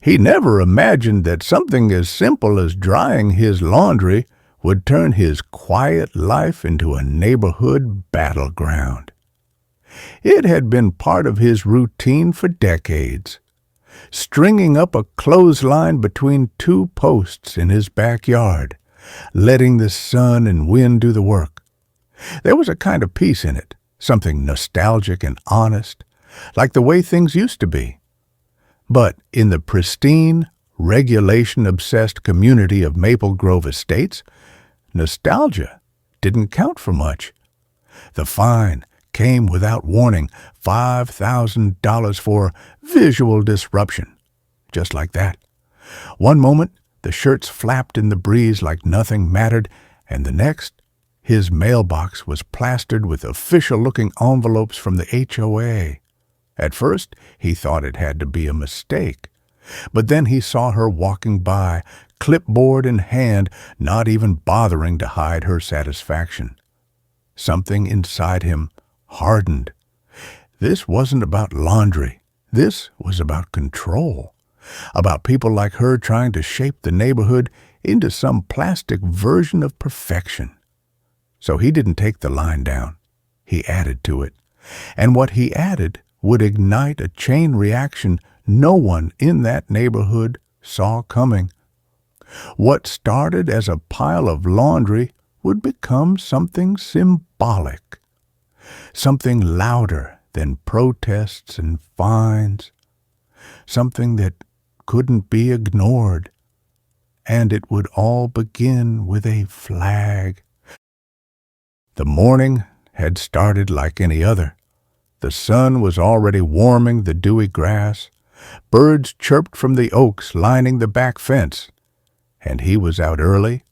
He never imagined that something as simple as drying his laundry would turn his quiet life into a neighborhood battleground. It had been part of his routine for decades, stringing up a clothesline between two posts in his backyard, letting the sun and wind do the work. There was a kind of peace in it, something nostalgic and honest, like the way things used to be. But in the pristine, regulation-obsessed community of Maple Grove Estates, nostalgia didn't count for much. The fine came without warning, $5,000 for visual disruption. Just like that. One moment, the shirts flapped in the breeze like nothing mattered, and the next, his mailbox was plastered with official-looking envelopes from the HOA. At first, he thought it had to be a mistake. But then he saw her walking by, clipboard in hand, not even bothering to hide her satisfaction. Something inside him hardened. This wasn't about laundry. This was about control. About people like her trying to shape the neighborhood into some plastic version of perfection. So he didn't take the line down. He added to it. And what he added would ignite a chain reaction no one in that neighborhood saw coming. What started as a pile of laundry would become something symbolic, something louder than protests and fines, something that couldn't be ignored, and it would all begin with a flag. The morning had started like any other. The sun was already warming the dewy grass. Birds chirped from the oaks lining the back fence, and he was out early,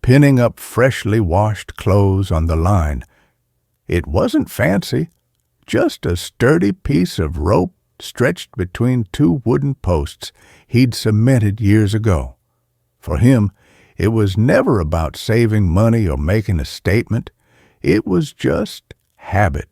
pinning up freshly washed clothes on the line. It wasn't fancy, just a sturdy piece of rope stretched between two wooden posts he'd cemented years ago. For him, it was never about saving money or making a statement. It was just habit,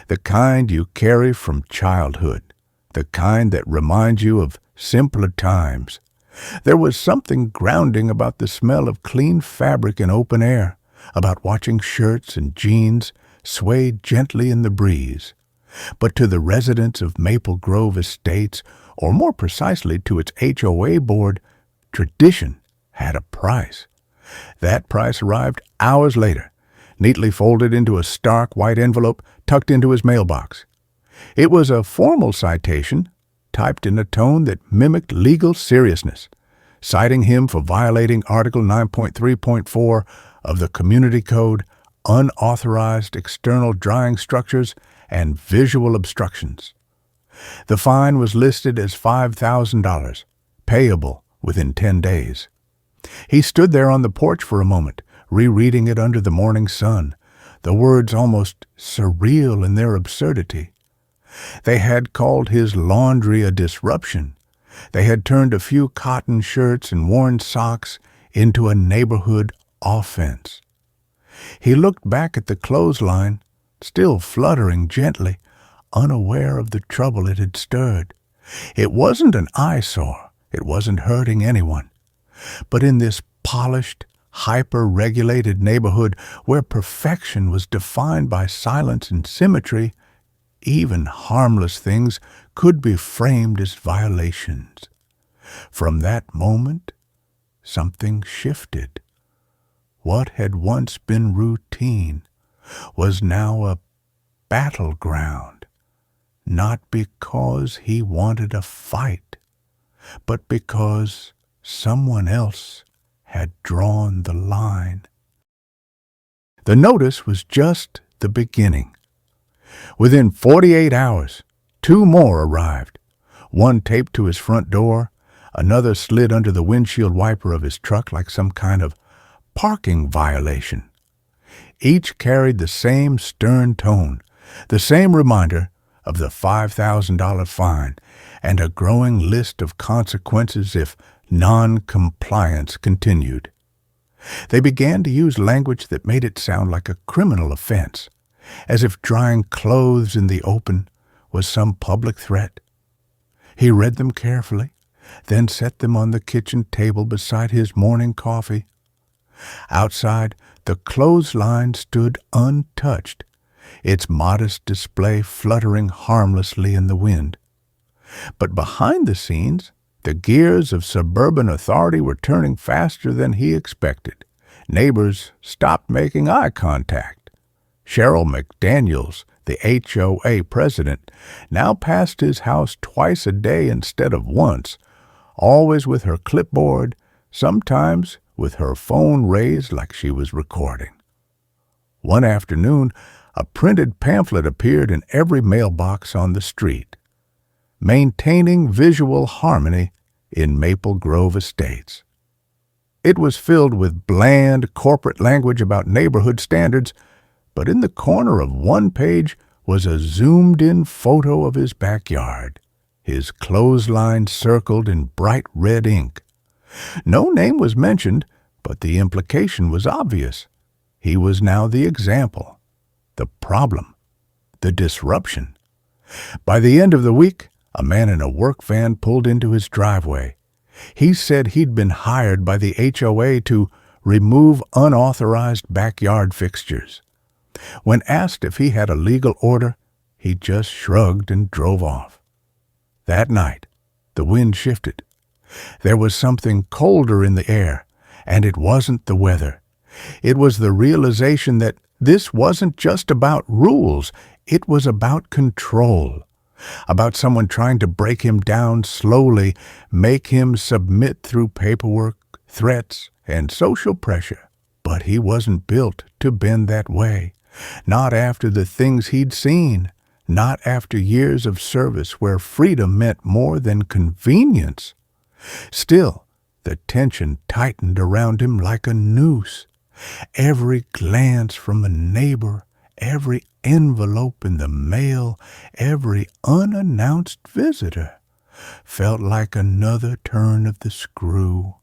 the kind you carry from childhood, the kind that reminds you of simpler times. There was something grounding about the smell of clean fabric in open air, about watching shirts and jeans sway gently in the breeze. But to the residents of Maple Grove Estates, or more precisely to its HOA board, tradition had a price. That price arrived hours later, neatly folded into a stark white envelope tucked into his mailbox. It was a formal citation, typed in a tone that mimicked legal seriousness, citing him for violating Article 9.3.4 of the Community Code, unauthorized external drying structures, and visual obstructions. The fine was listed as $5,000, payable within 10 days. He stood there on the porch for a moment, rereading it under the morning sun, the words almost surreal in their absurdity. They had called his laundry a disruption. They had turned a few cotton shirts and worn socks into a neighborhood offense. He looked back at the clothesline, still fluttering gently, unaware of the trouble it had stirred. It wasn't an eyesore. It wasn't hurting anyone. But in this polished, hyper-regulated neighborhood where perfection was defined by silence and symmetry, even harmless things could be framed as violations. From that moment, something shifted. What had once been routine was now a battleground, not because he wanted a fight, but because someone else had drawn the line. The notice was just the beginning. Within 48 hours, 2 more arrived, one taped to his front door, another slid under the windshield wiper of his truck like some kind of parking violation. Each carried the same stern tone, the same reminder of the $5,000 fine, and a growing list of consequences if non-compliance continued. They began to use language that made it sound like a criminal offense, as if drying clothes in the open was some public threat. He read them carefully, then set them on the kitchen table beside his morning coffee. Outside, the clothesline stood untouched, its modest display fluttering harmlessly in the wind. But behind the scenes, the gears of suburban authority were turning faster than he expected. Neighbors stopped making eye contact. Cheryl McDaniels, the HOA president, now passed his house twice a day instead of once, always with her clipboard, sometimes with her phone raised like she was recording. One afternoon, a printed pamphlet appeared in every mailbox on the street. Maintaining Visual Harmony in Maple Grove Estates. It was filled with bland corporate language about neighborhood standards, but in the corner of one page was a zoomed-in photo of his backyard, his clothesline circled in bright red ink. No name was mentioned, but the implication was obvious. He was now the example, the problem, the disruption. By the end of the week, a man in a work van pulled into his driveway. He said he'd been hired by the HOA to remove unauthorized backyard fixtures. When asked if he had a legal order, he just shrugged and drove off. That night, the wind shifted. There was something colder in the air, and it wasn't the weather. It was the realization that this wasn't just about rules, it was about control. About someone trying to break him down slowly, make him submit through paperwork, threats, and social pressure. But he wasn't built to bend that way. Not after the things he'd seen. Not after years of service where freedom meant more than convenience. Still, the tension tightened around him like a noose. Every glance from a neighbor, every envelope in the mail, every unannounced visitor felt like another turn of the screw.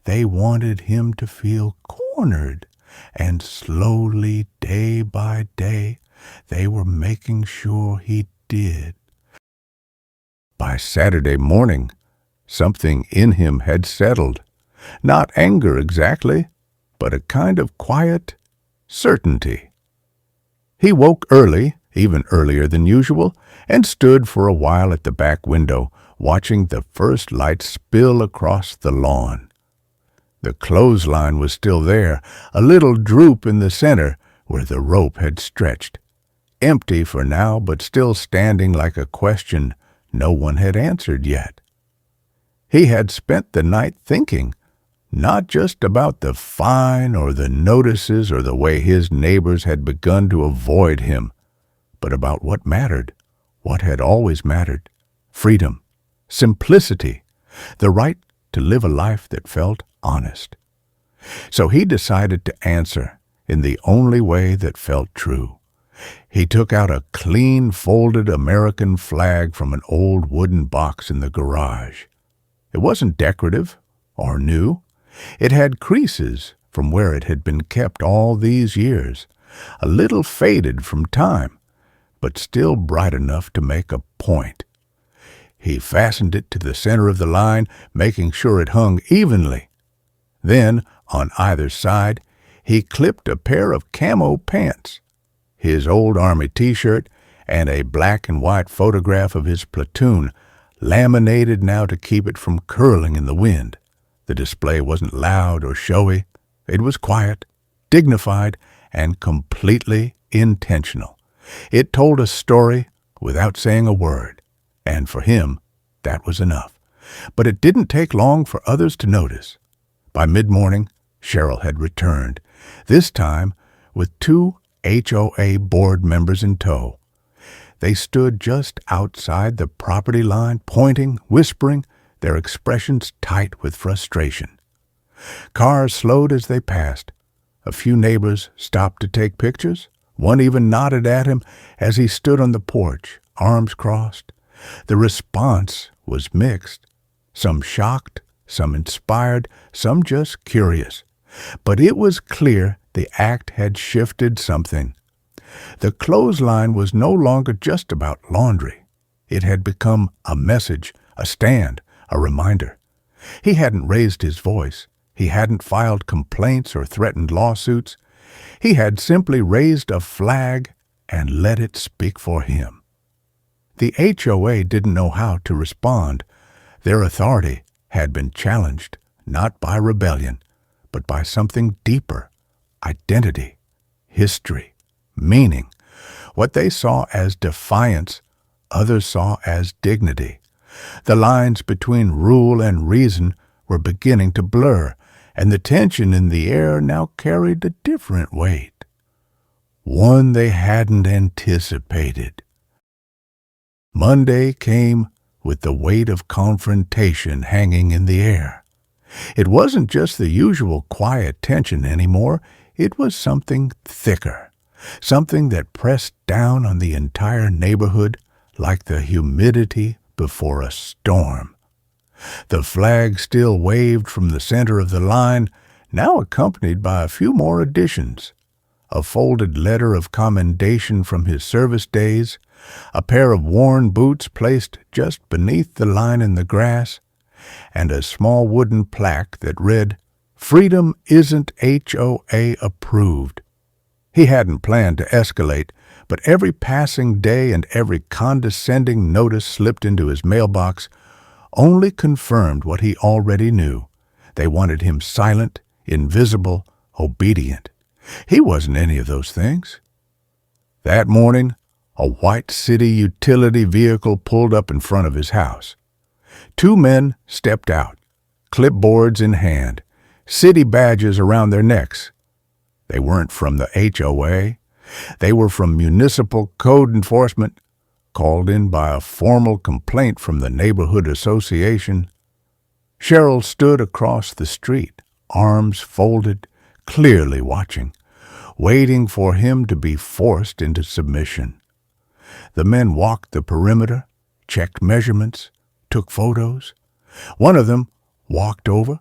They wanted him to feel cornered, and slowly, day by day, they were making sure he did. By Saturday morning, something in him had settled. Not anger exactly, but a kind of quiet certainty. He woke early, even earlier than usual, and stood for a while at the back window, watching the first light spill across the lawn. The clothesline was still there, a little droop in the center where the rope had stretched. Empty for now, but still standing like a question no one had answered yet. He had spent the night thinking, not just about the fine or the notices or the way his neighbors had begun to avoid him, but about what mattered, what had always mattered: freedom, simplicity, the right to live a life that felt honest. So he decided to answer in the only way that felt true. He took out a clean folded American flag from an old wooden box in the garage. It wasn't decorative or new. It had creases from where it had been kept all these years, a little faded from time, but still bright enough to make a point. He fastened it to the center of the line, making sure it hung evenly. Then, on either side, he clipped a pair of camo pants, his old Army t-shirt, and a black and white photograph of his platoon, laminated now to keep it from curling in the wind. The display wasn't loud or showy. It was quiet, dignified, and completely intentional. It told a story without saying a word, and for him, that was enough. But it didn't take long for others to notice. By mid-morning, Cheryl had returned, this time with 2 HOA board members in tow. They stood just outside the property line, pointing, whispering, their expressions tight with frustration. Cars slowed as they passed. A few neighbors stopped to take pictures. One even nodded at him as he stood on the porch, arms crossed. The response was mixed. Some shocked, some inspired, some just curious. But it was clear the act had shifted something. The clothesline was no longer just about laundry. It had become a message, a stand, a reminder. He hadn't raised his voice. He hadn't filed complaints or threatened lawsuits. He had simply raised a flag and let it speak for him. The HOA didn't know how to respond. Their authority had been challenged, not by rebellion, but by something deeper: identity, history, meaning. What they saw as defiance, others saw as dignity. The lines between rule and reason were beginning to blur, and the tension in the air now carried a different weight, one they hadn't anticipated. Monday came with the weight of confrontation hanging in the air. It wasn't just the usual quiet tension anymore. It was something thicker, something that pressed down on the entire neighborhood like the humidity before a storm. The flag still waved from the center of the line, now accompanied by a few more additions: a folded letter of commendation from his service days, a pair of worn boots placed just beneath the line in the grass, and a small wooden plaque that read, "Freedom isn't HOA approved." He hadn't planned to escalate, but every passing day and every condescending notice slipped into his mailbox only confirmed what he already knew. They wanted him silent, invisible, obedient. He wasn't any of those things. That morning, a white city utility vehicle pulled up in front of his house. Two men stepped out, clipboards in hand, city badges around their necks. They weren't from the HOA. They were from municipal code enforcement, called in by a formal complaint from the neighborhood association. Cheryl stood across the street, arms folded, clearly watching, waiting for him to be forced into submission. The men walked the perimeter, checked measurements, took photos. One of them walked over,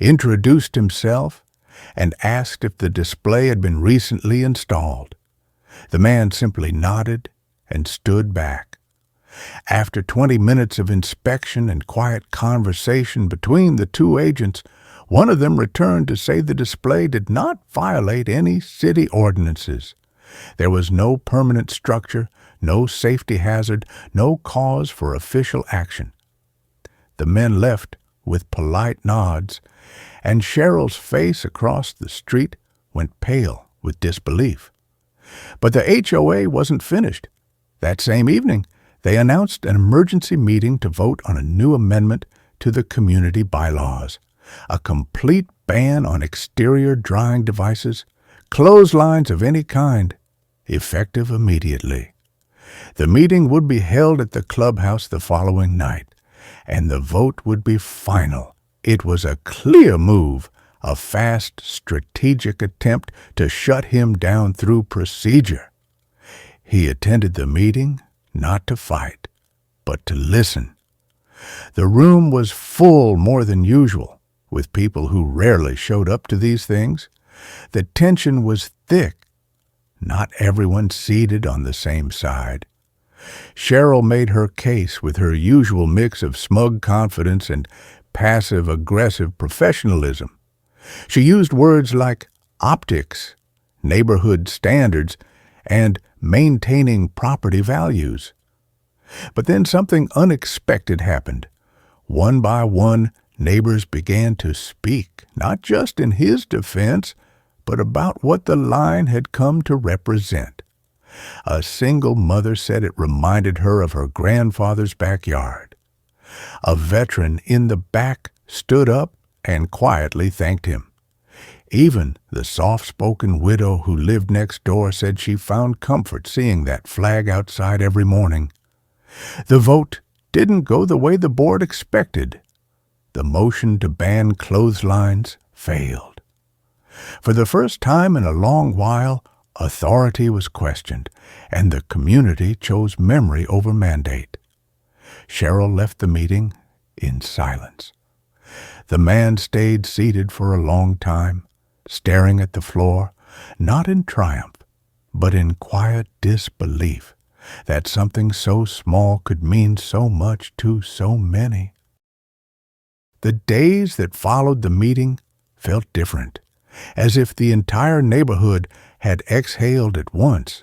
introduced himself, and asked if the display had been recently installed. The man simply nodded and stood back. After 20 minutes of inspection and quiet conversation between the two agents, one of them returned to say the display did not violate any city ordinances. There was no permanent structure, no safety hazard, no cause for official action. The men left with polite nods, and Cheryl's face across the street went pale with disbelief. But the HOA wasn't finished. That same evening, they announced an emergency meeting to vote on a new amendment to the community bylaws, a complete ban on exterior drying devices, clotheslines of any kind, effective immediately. The meeting would be held at the clubhouse the following night, and the vote would be final. It was a clear move, a fast, strategic attempt to shut him down through procedure. He attended the meeting not to fight, but to listen. The room was full more than usual, with people who rarely showed up to these things. The tension was thick, not everyone seated on the same side. Cheryl made her case with her usual mix of smug confidence and passive-aggressive professionalism. She used words like optics, neighborhood standards, and maintaining property values. But then something unexpected happened. One by one, neighbors began to speak, not just in his defense, but about what the line had come to represent. A single mother said it reminded her of her grandfather's backyard. A veteran in the back stood up and quietly thanked him. Even the soft-spoken widow who lived next door said she found comfort seeing that flag outside every morning. The vote didn't go the way the board expected. The motion to ban clotheslines failed. For the first time in a long while, authority was questioned, and the community chose memory over mandate. Cheryl left the meeting in silence. The man stayed seated for a long time, staring at the floor, not in triumph, but in quiet disbelief that something so small could mean so much to so many. The days that followed the meeting felt different, as if the entire neighborhood had exhaled at once.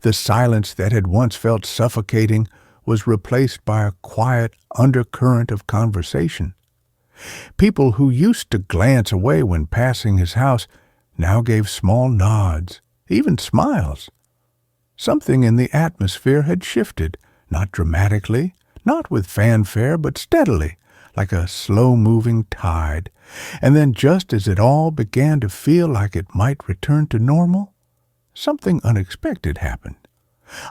The silence that had once felt suffocating was replaced by a quiet undercurrent of conversation. People who used to glance away when passing his house now gave small nods, even smiles. Something in the atmosphere had shifted, not dramatically, not with fanfare, but steadily, like a slow-moving tide. And then just as it all began to feel like it might return to normal, something unexpected happened.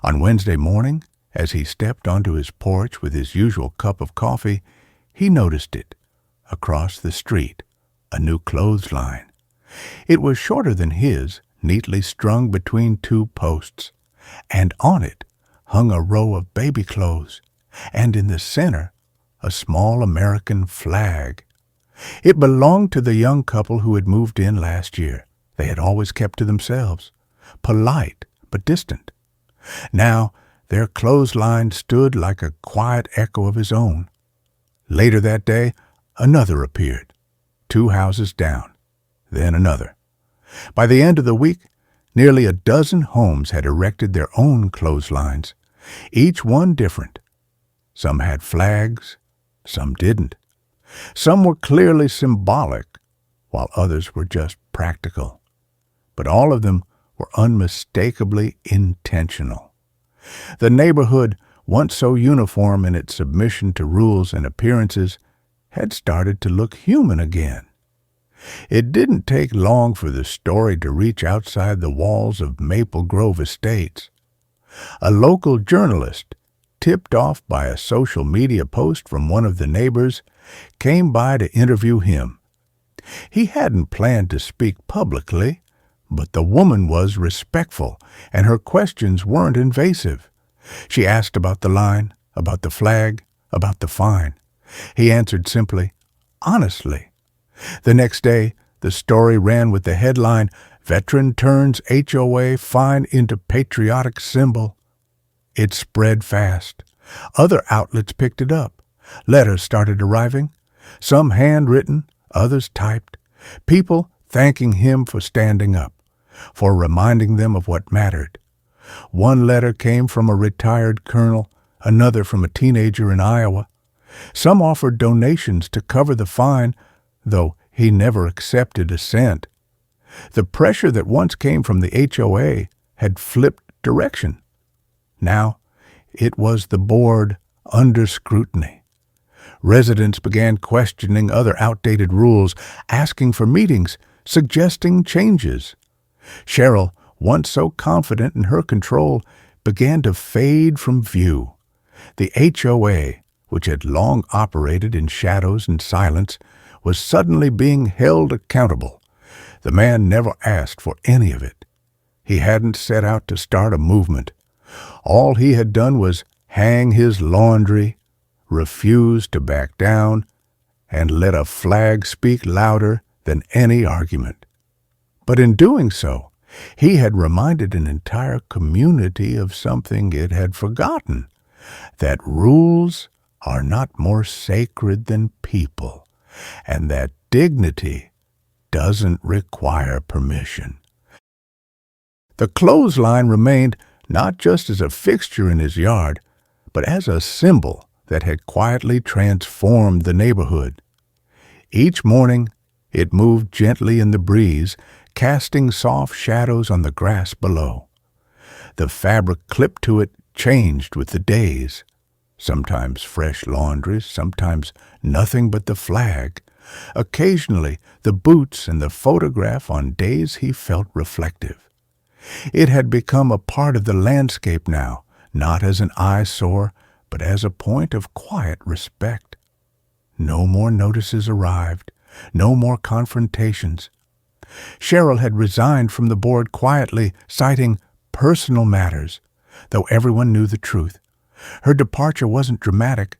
On Wednesday morning, as he stepped onto his porch with his usual cup of coffee, he noticed it. Across the street, a new clothesline. It was shorter than his, neatly strung between two posts, and on it hung a row of baby clothes, and in the center, a small American flag. It belonged to the young couple who had moved in last year. They had always kept to themselves, polite but distant. Now their clothesline stood like a quiet echo of his own. Later that day, another appeared, 2 houses down, then another. By the end of the week, nearly a dozen homes had erected their own clotheslines, each one different. Some had flags, some didn't. Some were clearly symbolic, while others were just practical. But all of them were unmistakably intentional. The neighborhood, once so uniform in its submission to rules and appearances, had started to look human again. It didn't take long for the story to reach outside the walls of Maple Grove Estates. A local journalist, tipped off by a social media post from one of the neighbors, came by to interview him. He hadn't planned to speak publicly, but the woman was respectful, and her questions weren't invasive. She asked about the line, about the flag, about the fine. He answered simply, honestly. The next day, the story ran with the headline, "Veteran Turns HOA Fine into Patriotic Symbol." It spread fast. Other outlets picked it up. Letters started arriving, some handwritten, others typed. People thanking him for standing up, for reminding them of what mattered. One letter came from a retired colonel, another from a teenager in Iowa. Some offered donations to cover the fine, though he never accepted a cent. The pressure that once came from the HOA had flipped direction. Now it was the board under scrutiny. Residents began questioning other outdated rules, asking for meetings, suggesting changes. Cheryl, once so confident in her control, began to fade from view. The HOA, which had long operated in shadows and silence, was suddenly being held accountable. The man never asked for any of it. He hadn't set out to start a movement. All he had done was hang his laundry, refuse to back down, and let a flag speak louder than any argument. But in doing so, he had reminded an entire community of something it had forgotten, that rules are not more sacred than people, and that dignity doesn't require permission. The clothesline remained not just as a fixture in his yard, but as a symbol that had quietly transformed the neighborhood. Each morning, it moved gently in the breeze, casting soft shadows on the grass below. The fabric clipped to it changed with the days, sometimes fresh laundries, sometimes nothing but the flag, occasionally the boots and the photograph on days he felt reflective. It had become a part of the landscape now, not as an eyesore, but as a point of quiet respect. No more notices arrived, no more confrontations. Cheryl had resigned from the board quietly, citing personal matters, though everyone knew the truth. Her departure wasn't dramatic,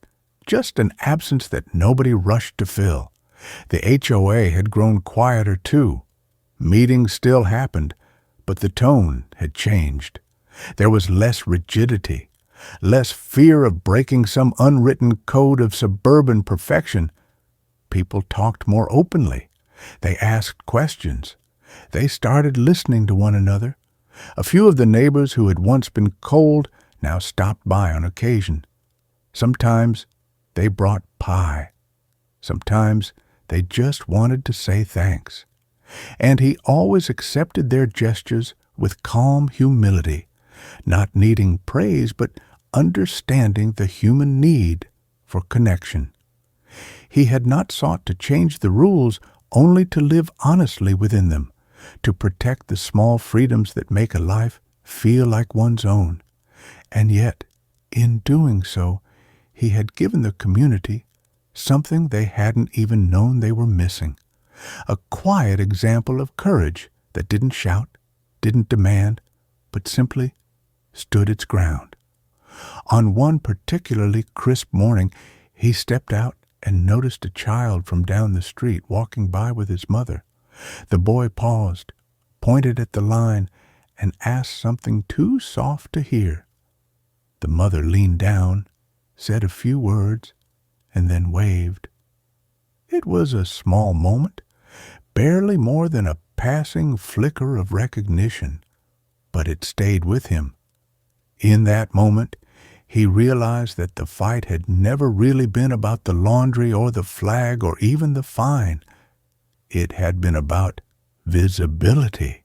just an absence that nobody rushed to fill. The HOA had grown quieter too. Meetings still happened, but the tone had changed. There was less rigidity, less fear of breaking some unwritten code of suburban perfection. People talked more openly. They asked questions. They started listening to one another. A few of the neighbors who had once been cold now stopped by on occasion. Sometimes they brought pie. Sometimes they just wanted to say thanks. And he always accepted their gestures with calm humility, not needing praise but understanding the human need for connection. He had not sought to change the rules, only to live honestly within them, to protect the small freedoms that make a life feel like one's own. And yet, in doing so, he had given the community something they hadn't even known they were missing. A quiet example of courage that didn't shout, didn't demand, but simply stood its ground. On one particularly crisp morning, he stepped out and noticed a child from down the street walking by with his mother. The boy paused, pointed at the line, and asked something too soft to hear. The mother leaned down, said a few words, and then waved. It was a small moment, barely more than a passing flicker of recognition, but it stayed with him. In that moment, he realized that the fight had never really been about the laundry or the flag or even the fine. It had been about visibility,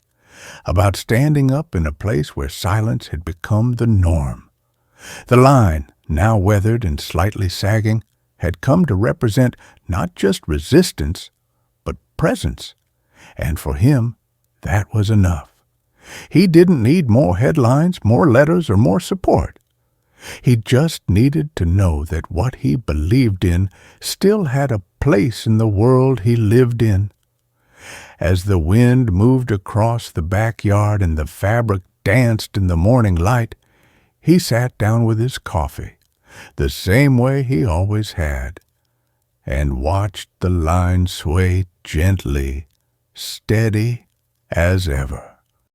about standing up in a place where silence had become the norm. The line, now weathered and slightly sagging, had come to represent not just resistance, but presence. And for him, that was enough. He didn't need more headlines, more letters, or more support. He just needed to know that what he believed in still had a place in the world he lived in. As the wind moved across the backyard and the fabric danced in the morning light, he sat down with his coffee, the same way he always had, and watched the line sway gently, steady as ever.